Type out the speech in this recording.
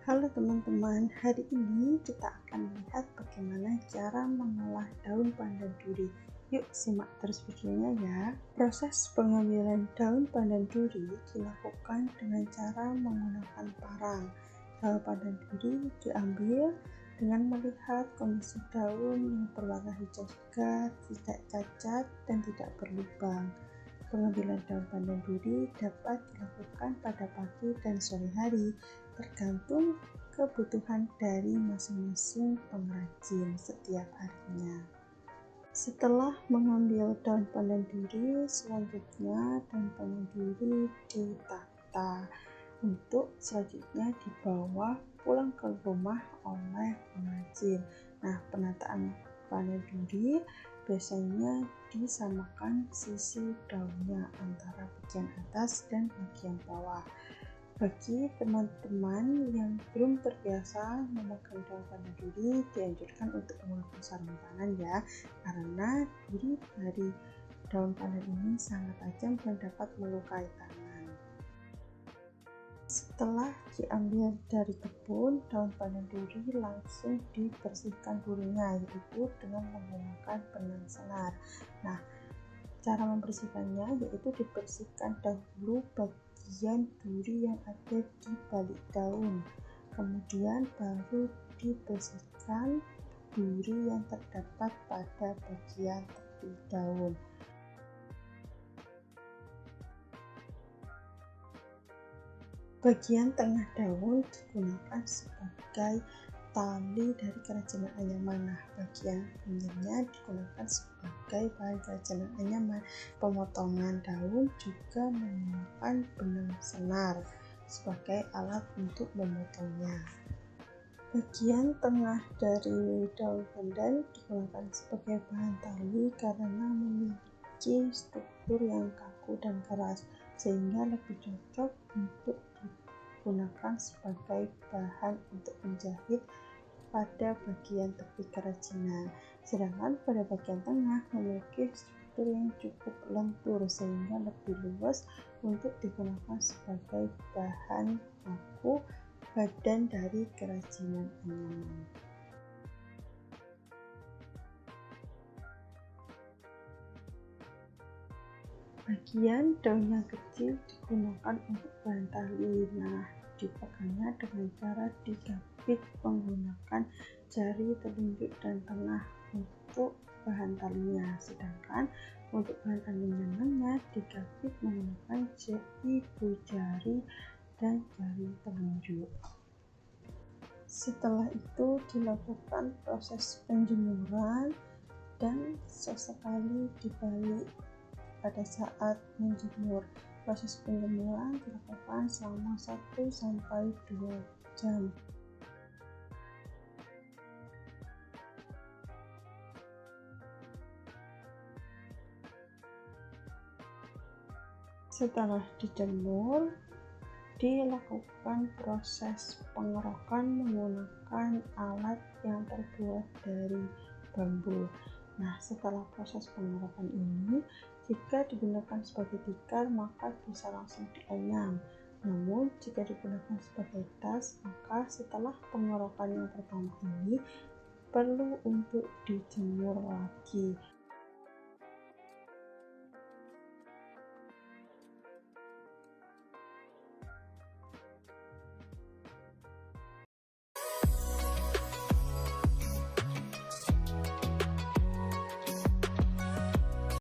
Halo teman-teman, hari ini kita akan melihat bagaimana cara mengolah daun pandan duri. Yuk simak terus videonya ya. Proses pengambilan daun pandan duri dilakukan dengan cara menggunakan parang. Daun pandan duri diambil dengan melihat kondisi daun yang berwarna hijau segar, tidak cacat, dan tidak berlubang. Pengambilan daun pandan duri dapat dilakukan pada pagi dan sore hari, tergantung kebutuhan dari masing-masing pengrajin setiap harinya. Setelah mengambil daun pandan duri, selanjutnya daun pandan duri ditata untuk selanjutnya dibawa pulang ke rumah oleh pengrajin. Nah, penataan pandan duri biasanya disamakan sisi daunnya antara bagian atas dan bagian bawah. Bagi teman-teman yang belum terbiasa memegang daun pandan duri, dianjurkan untuk menggunakan sarung tangan ya, karena duri dari daun pandan ini sangat tajam dan dapat melukai tangan. Setelah diambil dari kebun, daun pandan duri langsung dibersihkan durinya, yaitu dengan menggunakan benang senar. Nah, cara membersihkannya yaitu dibersihkan dahulu bagian duri yang ada di balik daun, kemudian baru dibersihkan duri yang terdapat pada bagian tepi daun. Bagian tengah daun digunakan sebagai tali dari kerajinan anyaman. Nah, bagian pinggirnya digunakan sebagai bahan kerajinan anyaman. Pemotongan daun juga menggunakan benang senar sebagai alat untuk memotongnya. Bagian tengah dari daun pandan digunakan sebagai bahan tali karena memiliki struktur yang kaku dan keras, sehingga lebih cocok untuk digunakan sebagai bahan untuk menjahit pada bagian tepi kerajinan. Sedangkan pada bagian tengah memiliki struktur yang cukup lentur sehingga lebih luas untuk digunakan sebagai bahan baku badan dari kerajinan anyaman. Bagian daun yang kecil digunakan untuk bahan tali. Nah, dipegangnya dengan cara digapit menggunakan jari telunjuk dan tengah untuk bahan talinya, sedangkan untuk bahan anyamannya digapit menggunakan ibu jari dan jari telunjuk. Setelah itu dilakukan proses penjemuran dan sesekali dibalik pada saat menjemur. Proses penjemuran dilakukan selama 1-2 jam. Setelah dijemur, dilakukan proses pengerokan menggunakan alat yang terbuat dari bambu. Nah, setelah proses pengerokan ini, jika digunakan sebagai tikar maka bisa langsung dianyam. Namun jika digunakan sebagai tas, maka setelah pengerokan yang pertama ini perlu untuk dijemur lagi.